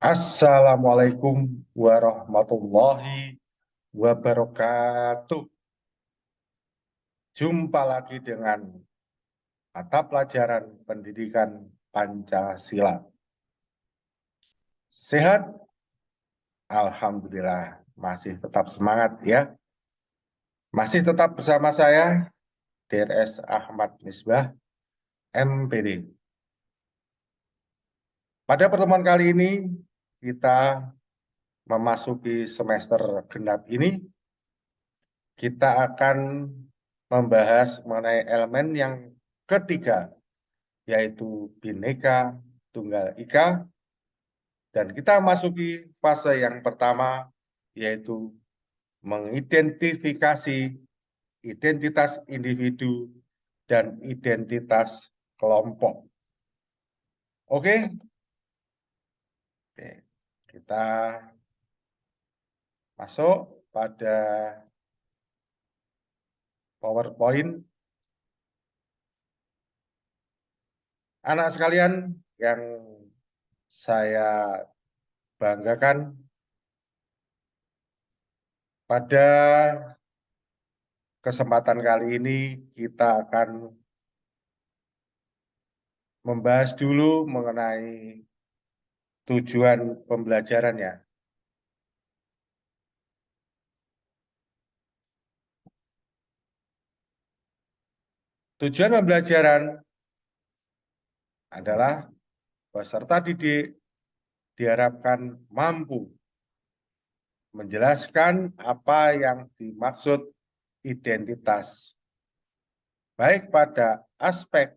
Assalamualaikum warahmatullahi wabarakatuh. Jumpa lagi dengan mata pelajaran pendidikan Pancasila. Sehat? Alhamdulillah, masih tetap semangat ya. Masih tetap bersama saya, DRS Ahmad Misbah, MPD. Pada pertemuan kali ini, kita memasuki semester genap ini, kita akan membahas mengenai elemen yang ketiga, yaitu Bhinneka Tunggal Ika, dan kita masuki fase yang pertama, yaitu mengidentifikasi identitas individu dan identitas kelompok. Oke, kita masuk pada PowerPoint. Anak sekalian yang saya banggakan, pada kesempatan kali ini kita akan membahas dulu mengenai tujuan pembelajarannya. Tujuan pembelajaran adalah peserta didik diharapkan mampu menjelaskan apa yang dimaksud identitas, baik pada aspek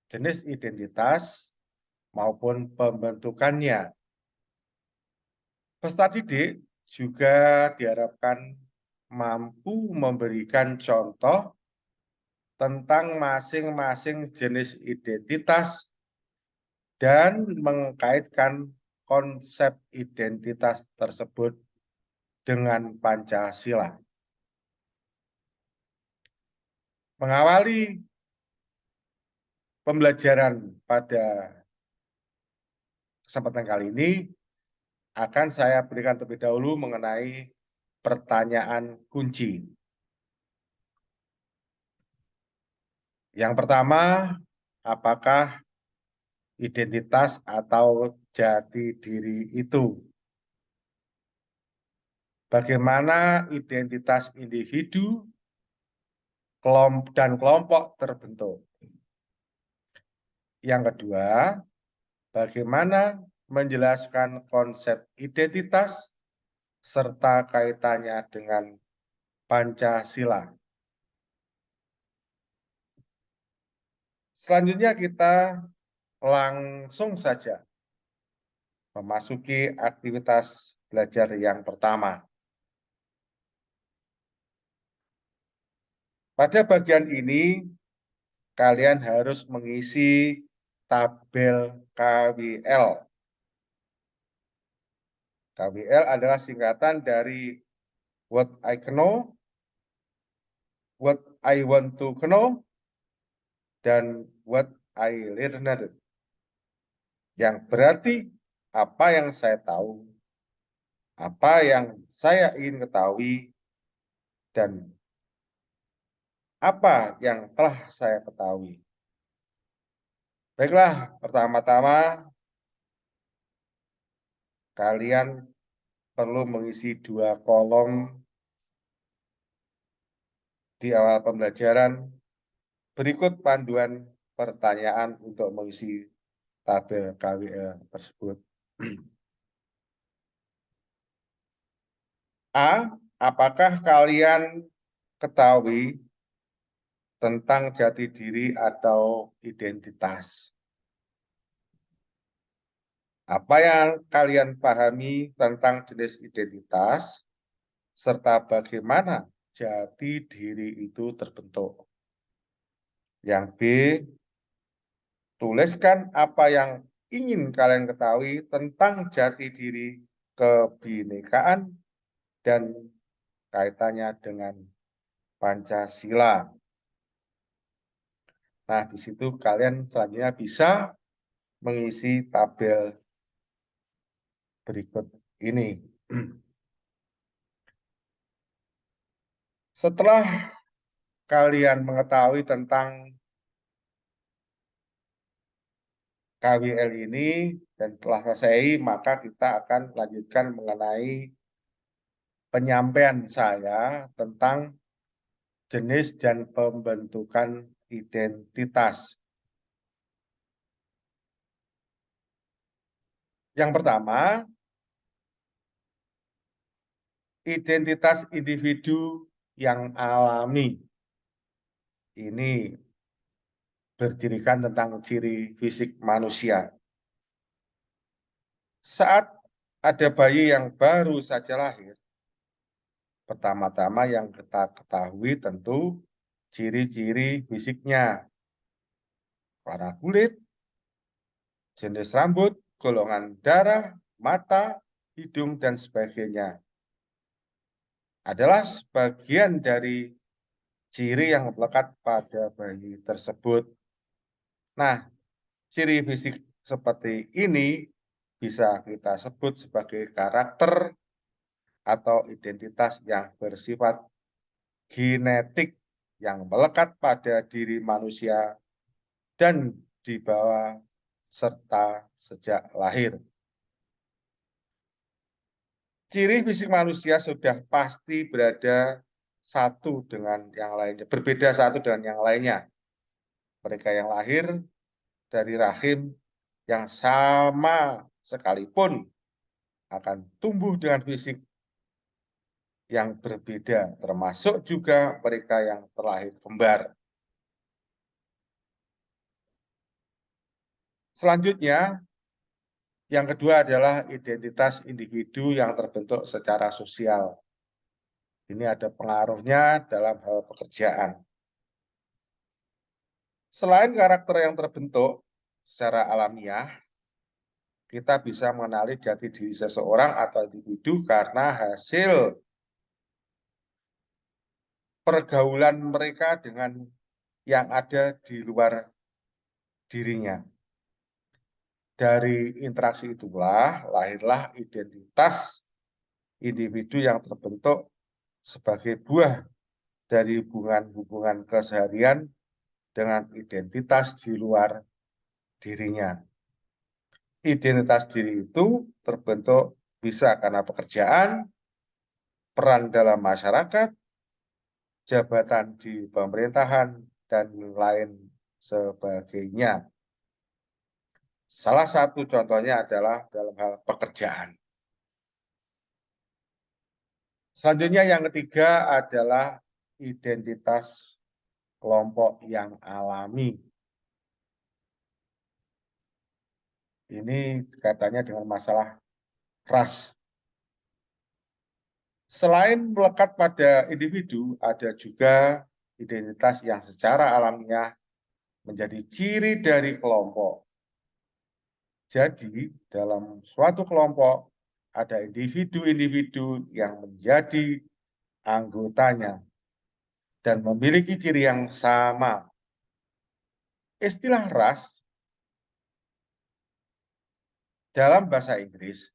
jenis identitas maupun pembentukannya. Peserta didik juga diharapkan mampu memberikan contoh tentang masing-masing jenis identitas dan mengkaitkan konsep identitas tersebut dengan Pancasila. Mengawali pembelajaran pada kesempatan kali ini, akan saya berikan terlebih dahulu mengenai pertanyaan kunci. Yang pertama, apakah identitas atau jati diri itu? Bagaimana identitas individu dan kelompok terbentuk? Yang kedua, bagaimana menjelaskan konsep identitas serta kaitannya dengan Pancasila? Selanjutnya kita langsung saja memasuki aktivitas belajar yang pertama. Pada bagian ini, kalian harus mengisi tabel KWL. KWL adalah singkatan dari what I know, what I want to know, dan what I learned. Yang berarti apa yang saya tahu, apa yang saya ingin ketahui, dan apa yang telah saya ketahui. Baiklah, pertama-tama kalian perlu mengisi 2 kolom di awal pembelajaran. Berikut panduan pertanyaan untuk mengisi tabel KWL tersebut. A. Apakah kalian ketahui tentang jati diri atau identitas? Apa yang kalian pahami tentang jenis identitas, serta bagaimana jati diri itu terbentuk? Yang B, tuliskan apa yang ingin kalian ketahui tentang jati diri kebinekaan dan kaitannya dengan Pancasila. Nah, di situ kalian selanjutnya bisa mengisi tabel berikut ini. Setelah kalian mengetahui tentang KWL ini dan telah selesai, maka kita akan lanjutkan mengenai penyampaian saya tentang jenis dan pembentukan identitas. Yang pertama, identitas individu yang alami. Ini berdirikan tentang ciri fisik manusia. Saat ada bayi yang baru saja lahir, pertama-tama yang kita ketahui tentu ciri-ciri fisiknya. Warna kulit, jenis rambut, golongan darah, mata, hidung, dan sebagainya. Adalah sebagian dari ciri yang melekat pada bayi tersebut. Nah, ciri fisik seperti ini bisa kita sebut sebagai karakter atau identitas yang bersifat genetik yang melekat pada diri manusia dan dibawa serta sejak lahir. Ciri fisik manusia sudah pasti berada satu dengan yang lainnya, berbeda satu dengan yang lainnya. Mereka yang lahir dari rahim yang sama sekalipun akan tumbuh dengan fisik yang berbeda, termasuk juga mereka yang terlahir kembar. Selanjutnya, yang kedua adalah identitas individu yang terbentuk secara sosial. Ini ada pengaruhnya dalam hal pekerjaan. Selain karakter yang terbentuk secara alamiah, kita bisa mengenali jati diri seseorang atau individu karena hasil pergaulan mereka dengan yang ada di luar dirinya. Dari interaksi itulah lahirlah identitas individu yang terbentuk sebagai buah dari hubungan-hubungan keseharian dengan identitas di luar dirinya. Identitas diri itu terbentuk bisa karena pekerjaan, peran dalam masyarakat, jabatan di pemerintahan, dan lain sebagainya. Salah satu contohnya adalah dalam hal pekerjaan. Selanjutnya yang ketiga adalah identitas kelompok yang alami. Ini katanya dengan masalah ras. Selain melekat pada individu, ada juga identitas yang secara alamiah menjadi ciri dari kelompok. Jadi, dalam suatu kelompok ada individu-individu yang menjadi anggotanya dan memiliki ciri yang sama. Istilah ras dalam bahasa Inggris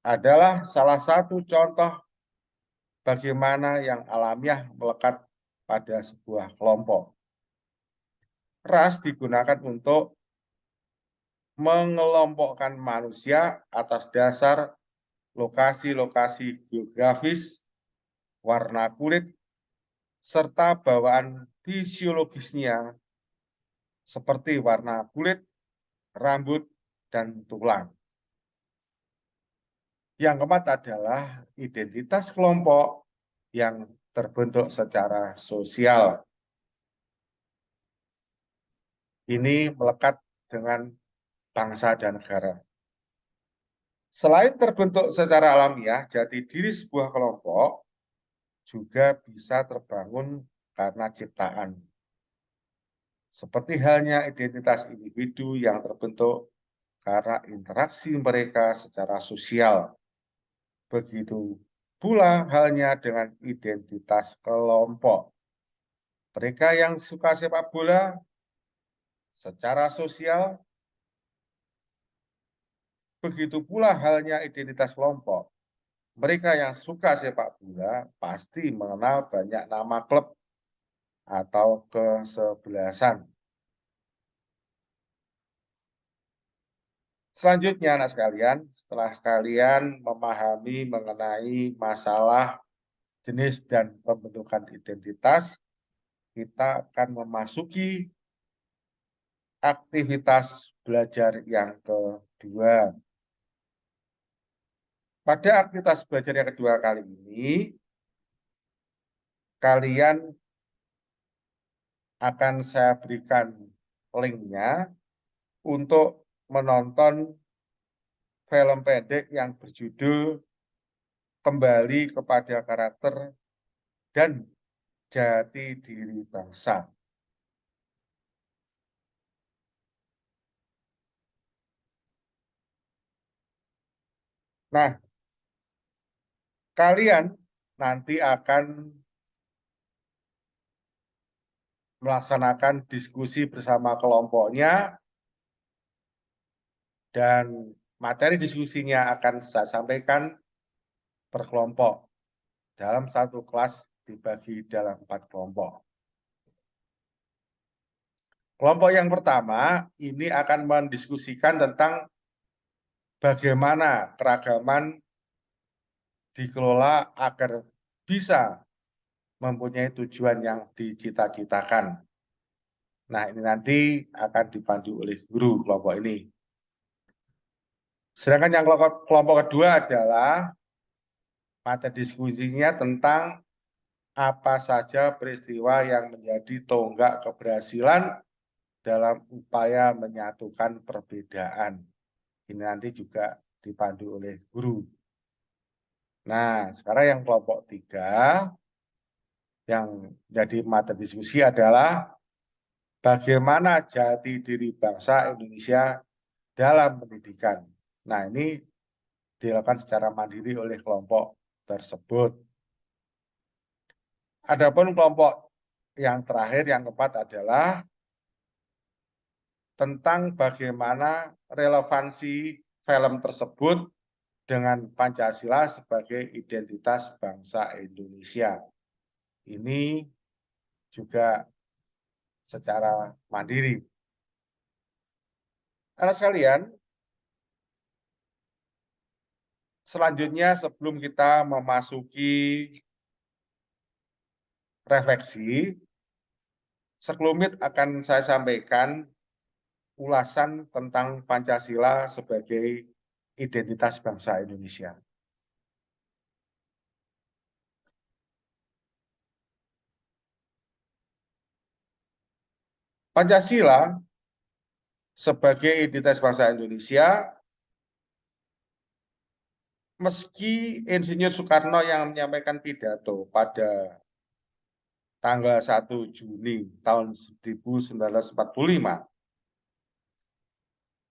adalah salah satu contoh bagaimana yang alamiah melekat pada sebuah kelompok. Ras digunakan untuk mengelompokkan manusia atas dasar lokasi-lokasi geografis, warna kulit, serta bawaan fisiologisnya seperti warna kulit, rambut, dan tulang. Yang keempat adalah identitas kelompok yang terbentuk secara sosial. Ini melekat dengan bangsa dan negara. Selain terbentuk secara alamiah, jati diri sebuah kelompok juga bisa terbangun karena ciptaan. Seperti halnya identitas individu yang terbentuk karena interaksi mereka secara sosial. Begitu pula halnya dengan identitas kelompok. Mereka yang suka sepak bola secara sosial Begitu pula halnya identitas kelompok. Mereka yang suka sepak bola pasti mengenal banyak nama klub atau kesebelasan. Selanjutnya, anak sekalian, setelah kalian memahami mengenai masalah jenis dan pembentukan identitas, kita akan memasuki aktivitas belajar yang kedua. Pada aktivitas belajar yang kedua kali ini, kalian akan saya berikan linknya untuk menonton film pendek yang berjudul Kembali kepada Karakter dan Jati Diri Bangsa. Nah, kalian nanti akan melaksanakan diskusi bersama kelompoknya dan materi diskusinya akan saya sampaikan per kelompok. Dalam satu kelas dibagi dalam 4 kelompok. Kelompok yang pertama ini akan mendiskusikan tentang bagaimana keragaman dikelola agar bisa mempunyai tujuan yang dicita-citakan. Nah, ini nanti akan dipandu oleh guru kelompok ini. Sedangkan yang kelompok kedua adalah materi diskusinya tentang apa saja peristiwa yang menjadi tonggak keberhasilan dalam upaya menyatukan perbedaan. Ini nanti juga dipandu oleh guru. Nah, sekarang yang kelompok 3 yang jadi materi diskusi adalah bagaimana jati diri bangsa Indonesia dalam pendidikan. Nah, ini dilakukan secara mandiri oleh kelompok tersebut. Adapun kelompok yang terakhir, yang keempat adalah tentang bagaimana relevansi film tersebut dengan Pancasila sebagai identitas bangsa Indonesia. Ini juga secara mandiri. Anak sekalian, selanjutnya sebelum kita memasuki refleksi, sekelumit akan saya sampaikan ulasan tentang Pancasila sebagai identitas bangsa Indonesia. Pancasila sebagai identitas bangsa Indonesia, meski Insinyur Soekarno yang menyampaikan pidato pada tanggal 1 Juni tahun 1945,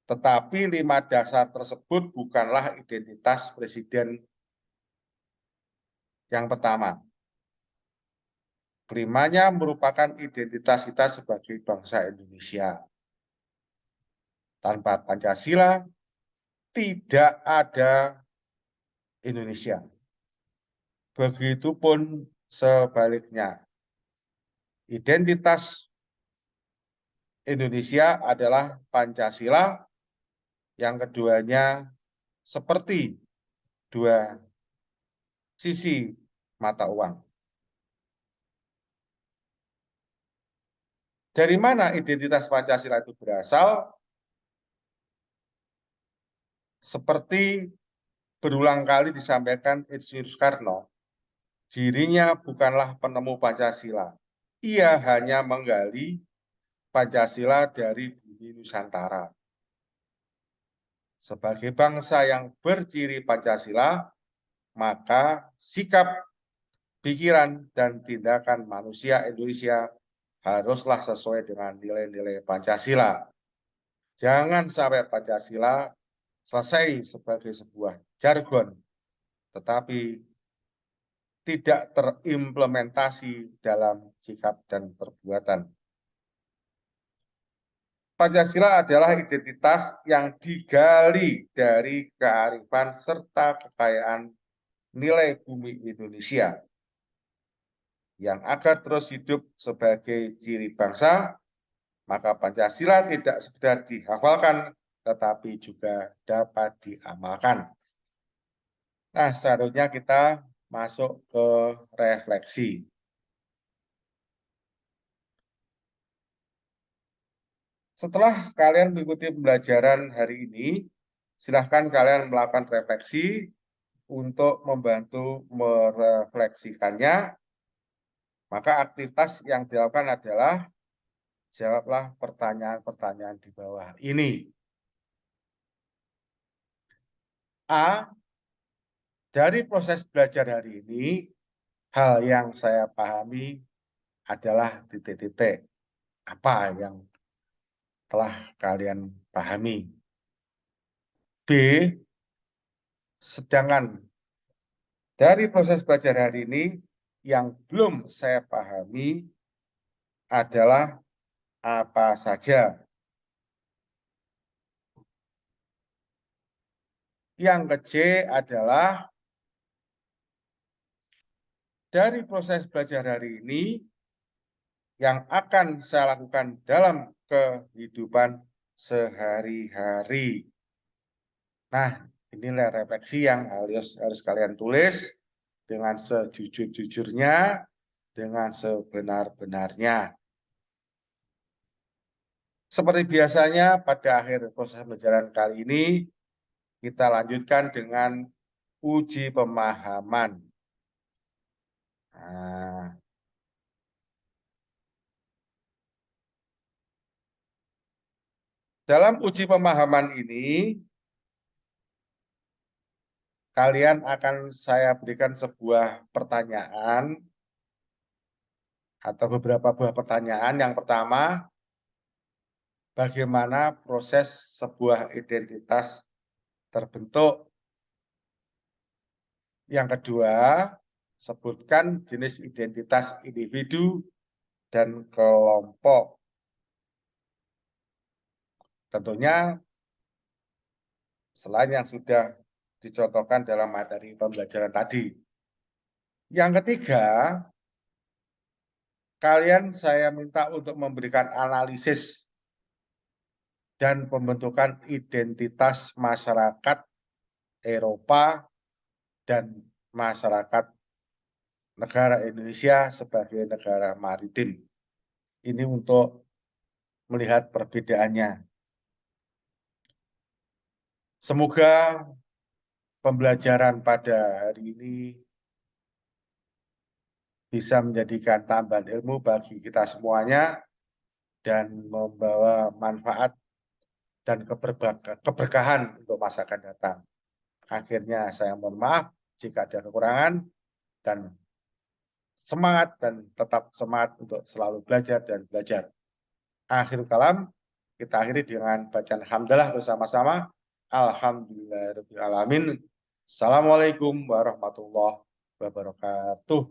tetapi 5 dasar tersebut bukanlah identitas presiden yang pertama. Kelimanya merupakan identitas kita sebagai bangsa Indonesia. Tanpa Pancasila, tidak ada Indonesia. Begitupun sebaliknya. Identitas Indonesia adalah Pancasila, yang keduanya seperti dua sisi mata uang. Dari mana identitas Pancasila itu berasal? Seperti berulang kali disampaikan Insinyur Soekarno, dirinya bukanlah penemu Pancasila. Ia hanya menggali Pancasila dari bumi Nusantara. Sebagai bangsa yang berciri Pancasila, maka sikap, pikiran, dan tindakan manusia Indonesia haruslah sesuai dengan nilai-nilai Pancasila. Jangan sampai Pancasila selesai sebagai sebuah jargon, tetapi tidak terimplementasi dalam sikap dan perbuatan. Pancasila adalah identitas yang digali dari kearifan serta kekayaan nilai bumi Indonesia yang agar terus hidup sebagai ciri bangsa, maka Pancasila tidak sekedar dihafalkan, tetapi juga dapat diamalkan. Nah, selanjutnya kita masuk ke refleksi. Setelah kalian mengikuti pembelajaran hari ini, silahkan kalian melakukan refleksi untuk membantu merefleksikannya. Maka aktivitas yang dilakukan adalah jawablah pertanyaan-pertanyaan di bawah ini. A. Dari proses belajar hari ini, hal yang saya pahami adalah titik-titik. Apa yang telah kalian pahami? B. Sedangkan dari proses belajar hari ini, yang belum saya pahami adalah apa saja. Yang ke-C adalah dari proses belajar hari ini, yang akan saya lakukan dalam kehidupan sehari-hari. Nah, inilah refleksi yang harus kalian tulis dengan sejujur-jujurnya, dengan sebenar-benarnya. Seperti biasanya pada akhir proses pembelajaran kali ini, kita lanjutkan dengan uji pemahaman. Nah, dalam uji pemahaman ini, kalian akan saya berikan sebuah pertanyaan atau beberapa buah pertanyaan. Yang pertama, bagaimana proses sebuah identitas terbentuk? Yang kedua, sebutkan jenis identitas individu dan kelompok. Tentunya selain yang sudah dicontohkan dalam materi pembelajaran tadi. Yang ketiga, kalian saya minta untuk memberikan analisis dan pembentukan identitas masyarakat Eropa dan masyarakat negara Indonesia sebagai negara maritim. Ini untuk melihat perbedaannya. Semoga pembelajaran pada hari ini bisa menjadikan tambahan ilmu bagi kita semuanya dan membawa manfaat dan keberkahan untuk masa akan datang. Akhirnya saya mohon maaf jika ada kekurangan dan semangat dan tetap semangat untuk selalu belajar dan belajar. Akhir kalam, kita akhiri dengan bacaan hamdalah bersama-sama. Alhamdulillahirabbil alamin. Assalamualaikum warahmatullahi wabarakatuh.